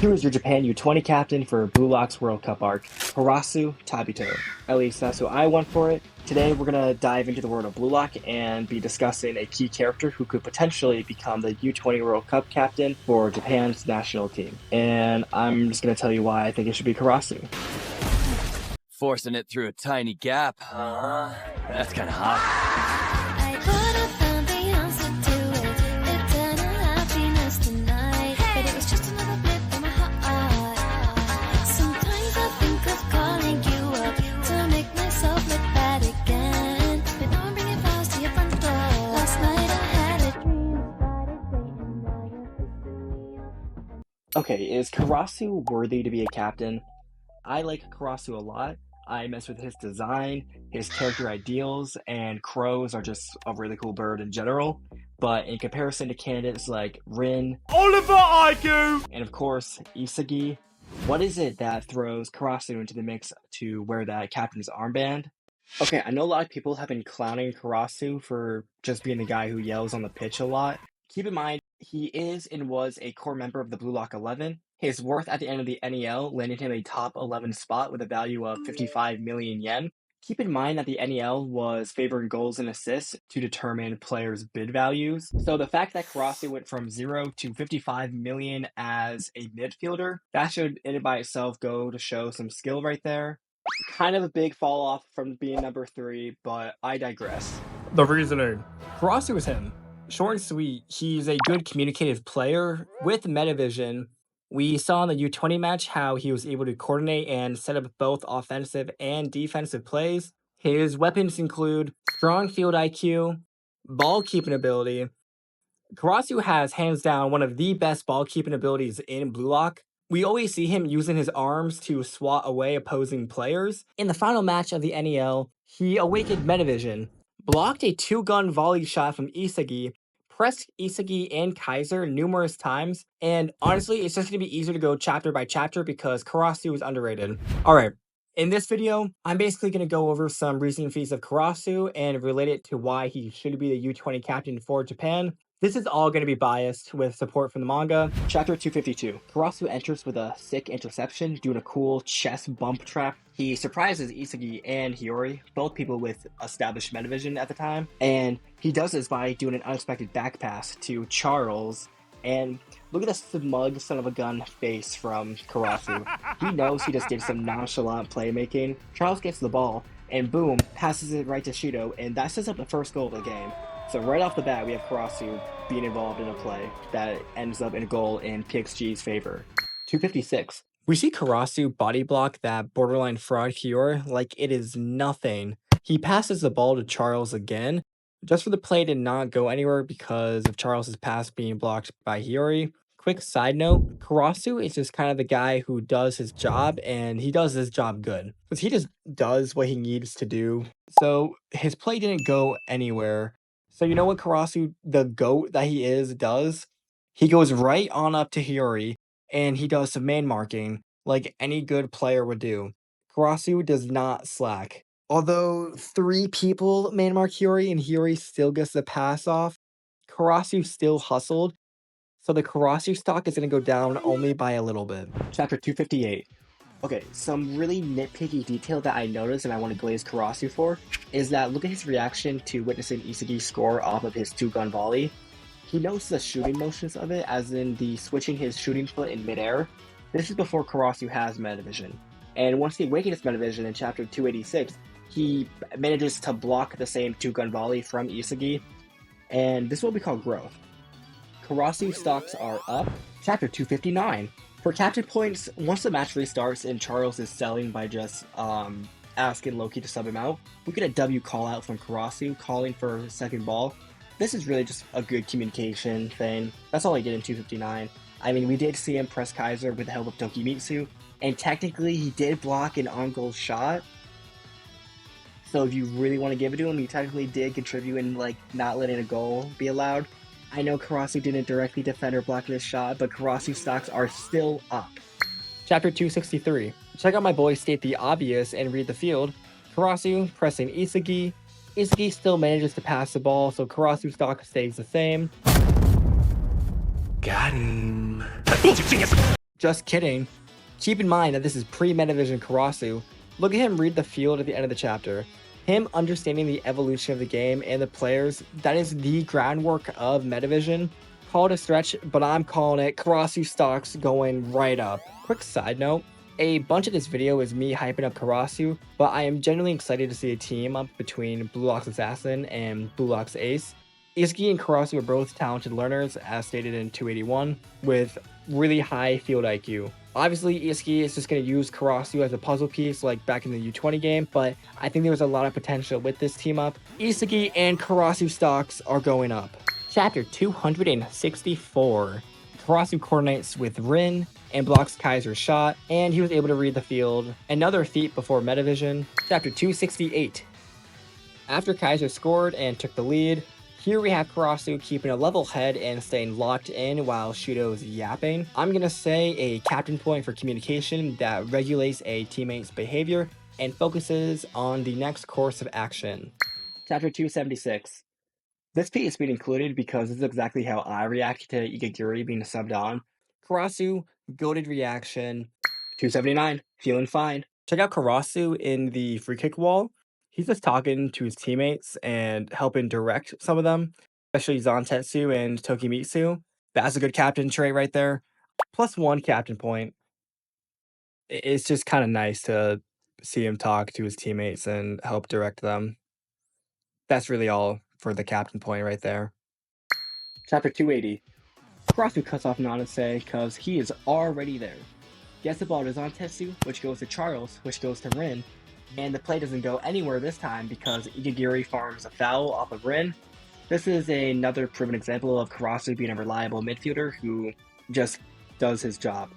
Here is your Japan U20 captain for Blue Lock's World Cup arc, KARASU Tabito. At least that's who I went for it. Today we're going to dive into the world of Blue Lock and be discussing a key character who could potentially become the U20 World Cup captain for Japan's national team. And I'm just going to tell you why I think it should be Karasu. Forcing it through a tiny gap. That's kind of hot. Okay, is Karasu worthy to be a captain? I like Karasu a lot. I mess with his design, his character ideals, and crows are just a really cool bird in general. But in comparison to candidates like Rin, Oliver Aigu, and of course Isagi, what is it that throws Karasu into the mix to wear that captain's armband? Okay, I know a lot of people have been clowning Karasu for just being the guy who yells on the pitch a lot. Keep in mind, he is and was a core member of the Blue Lock 11. His worth at the end of the NEL landed him a top 11 spot with a value of 55 million yen. Keep in mind that the NEL was favoring goals and assists to determine players' bid values. So the fact that Karasu went from 0 to 55 million as a midfielder, that should in and by itself go to show some skill right there. Kind of a big fall off from being number 3, but I digress. the reasoning. Karasu is him. Short and sweet, he's a good communicative player with metavision. We saw in the U20 match how he was able to coordinate and set up both offensive and defensive plays. His weapons include strong field IQ, ball keeping ability. Karasu has hands down one of the best ball keeping abilities in Blue Lock. We always see him using his arms to swat away opposing players. In the final match of the NEL, he awakened metavision, blocked a 2-gun volley shot from Isagi, pressed Isagi and Kaiser numerous times, and honestly, it's just going to be easier to go chapter by chapter because Karasu is underrated. Alright, in this video, I'm basically going to go over some recent feats of Karasu and relate it to why he should be the U20 captain for Japan. This is all going to be biased with support from the manga. Chapter 252. Karasu enters with a sick interception, doing a cool chest bump trap. He surprises Isagi and Hiyori, both people with established metavision at the time. And he does this by doing an unexpected back pass to Charles. And look at the smug son of a gun face from Karasu. He knows he just did some nonchalant playmaking. Charles gets the ball, and boom, passes it right to Shido, and that sets up the first goal of the game. So right off the bat, we have Karasu being involved in a play that ends up in a goal in PXG's favor. 256. We see Karasu body block that borderline fraud Hiyori like it is nothing. He passes the ball to Charles again, just for the play to not go anywhere because of Charles's pass being blocked by Hiyori. Quick side note, Karasu is just kind of the guy who does his job, and he does his job good. Because he just does what he needs to do. So his play didn't go anywhere. So you know what Karasu, the GOAT that he is, does? He goes right on up to Hiyori, and he does some man marking, like any good player would do. Karasu does not slack. Although 3 people man mark Hiyori, and Hiyori still gets the pass off, Karasu still hustled, so the Karasu stock is going to go down only by a little bit. Chapter 258. Okay, some really nitpicky detail that I noticed and I want to glaze Karasu for is that look at his reaction to witnessing Isagi score off of his 2-gun volley. He knows the shooting motions of it, as in the switching his shooting foot in midair. This is before Karasu has metavision. And once he awakens metavision in chapter 286, he manages to block the same 2-gun volley from Isagi. And this is what we call growth. Karasu stocks are up. Chapter 259. For captain points, once the match restarts and Charles is selling by just asking Loki to sub him out, we get a W call out from Karasu calling for his second ball. This is really just a good communication thing. That's all I did in 259. I mean, we did see him press Kaiser with the help of Tokimitsu, and technically he did block an on-goal shot. So if you really want to give it to him, he technically did contribute in like not letting a goal be allowed. I know Karasu didn't directly defend or block this shot, but Karasu stocks are still up. Chapter 263. Check out my boy state the obvious and read the field. Karasu pressing Isagi. Isagi still manages to pass the ball, so Karasu stock stays the same. Got him. Just kidding. Keep in mind that this is pre-Metavision Karasu. Look at him read the field at the end of the chapter. Him understanding the evolution of the game and the players, that is the groundwork of Metavision. Call it a stretch, but I'm calling it Karasu stocks going right up. Quick side note, a bunch of this video is me hyping up Karasu, but I am genuinely excited to see a team up between bluelock's Assassin and bluelock's Ace. Izuki and Karasu are both talented learners, as stated in 281, with really high field IQ. Obviously, Izuki is just going to use Karasu as a puzzle piece like back in the U20 game, but I think there was a lot of potential with this team up. Izuki and Karasu stocks are going up. Chapter 264. Karasu coordinates with Rin and blocks Kaiser's shot, and he was able to read the field. Another feat before Metavision. Chapter 268. After Kaiser scored and took the lead, here we have Karasu keeping a level head and staying locked in while Shido's yapping. I'm gonna say a captain point for communication that regulates a teammate's behavior and focuses on the next course of action. Chapter 276. This piece is being included because this is exactly how I react to Igaguri being subbed on. Karasu, goated reaction. 279, feeling fine. Check out Karasu in the free kick wall. He's just talking to his teammates and helping direct some of them, especially Zantetsu and Tokimitsu. That's a good captain trait right there. +1 captain point. It's just kind of nice to see him talk to his teammates and help direct them. That's really all for the captain point right there. Chapter 280. Karasu cuts off Nanase because he is already there. Gets the ball to Zantetsu, which goes to Charles, which goes to Rin, and the play doesn't go anywhere this time because Igaguri farms a foul off of Rin. This is another proven example of Karasu being a reliable midfielder who just does his job.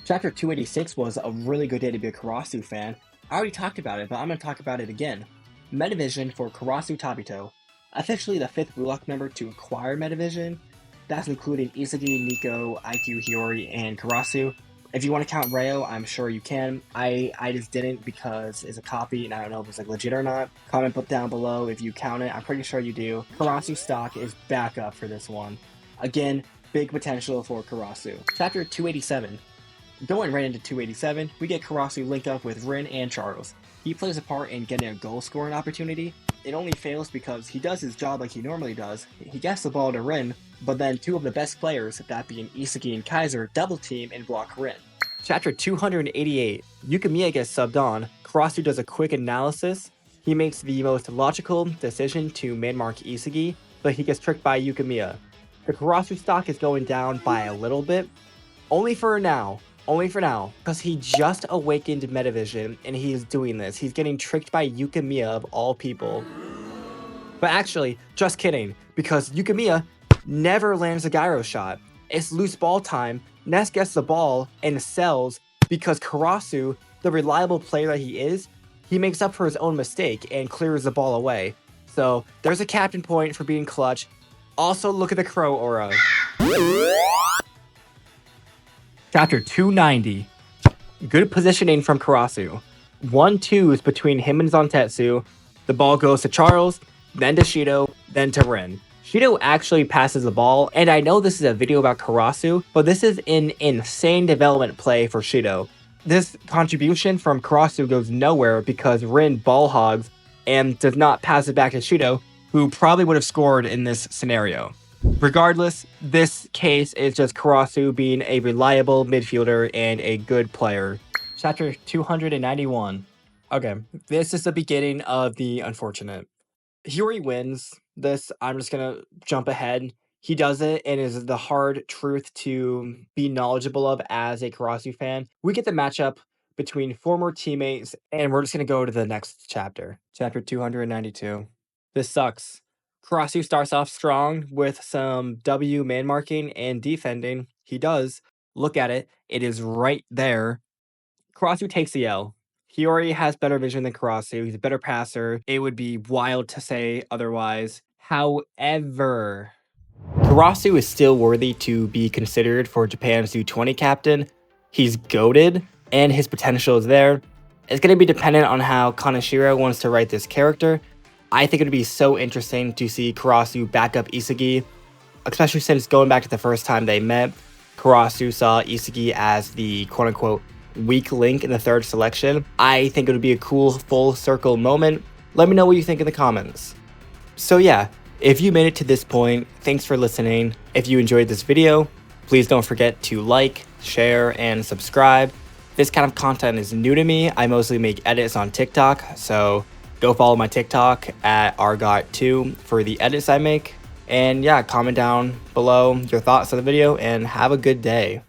Chapter 286 was a really good day to be a Karasu fan. I already talked about it, but I'm going to talk about it again. Metavision for Karasu Tabito. Officially the 5th Bluelock member to acquire Metavision. That's including Izuki, Nico, IQ, Hiyori, and Karasu. If you want to count Reo, I'm sure you can. I just didn't because it's a copy and I don't know if it's like legit or not. Comment down below if you count it. I'm pretty sure you do. Karasu stock is back up for this one. Again, big potential for Karasu. Chapter 287. Going right into 287, we get Karasu linked up with Rin and Charles. He plays a part in getting a goal scoring opportunity. It only fails because he does his job like he normally does. He gets the ball to Rin, but then two of the best players, that being Izuki and Kaiser, double team and block Rin. Chapter 288. Yukimiya gets subbed on. Karasu does a quick analysis. He makes the most logical decision to man-mark Izuki, but he gets tricked by Yukimiya. The Karasu stock is going down by a little bit. Only for now, because he just awakened Metavision and he is doing this. He's getting tricked by Yukimiya of all people. But actually, just kidding, because Yukimiya never lands a gyro shot. It's loose ball time. Ness gets the ball and sells because Karasu, the reliable player that he is, he makes up for his own mistake and clears the ball away. So there's a captain point for being clutch. Also, look at the crow aura. Chapter 290. Good positioning from Karasu. 1-2s between him and Zantetsu. The ball goes to Charles, then to Shido, then to Rin. Shido actually passes the ball, and I know this is a video about Karasu, but this is an insane development play for Shido. This contribution from Karasu goes nowhere because Rin ball hogs and does not pass it back to Shido, who probably would have scored in this scenario. Regardless, this case is just Karasu being a reliable midfielder and a good player. Chapter 291. Okay, this is the beginning of the unfortunate. Hiyori wins this. I'm just gonna jump ahead. He does it and is the hard truth to be knowledgeable of as a Karasu fan. We get the matchup between former teammates, and we're just gonna go to the next chapter. Chapter 292. This sucks. Karasu starts off strong with some W man marking and defending. He does. Look at it. It is right there. Karasu takes the L. Hiyori has better vision than Karasu. He's a better passer. It would be wild to say otherwise. However, Karasu is still worthy to be considered for Japan's U20 captain. He's goated, and his potential is there. It's going to be dependent on how Kaneshiro wants to write this character. I think it would be so interesting to see Karasu back up Izuki, especially since going back to the first time they met, Karasu saw Isagi as the quote-unquote weak link in the third selection. I think it would be a cool full circle moment. Let me know what you think in the comments. So yeah, if you made it to this point, thanks for listening. If you enjoyed this video, please don't forget to like, share, and subscribe. This kind of content is new to me. I mostly make edits on TikTok, so go follow my TikTok at argot2 for the edits I make. And yeah, comment down below your thoughts on the video and have a good day.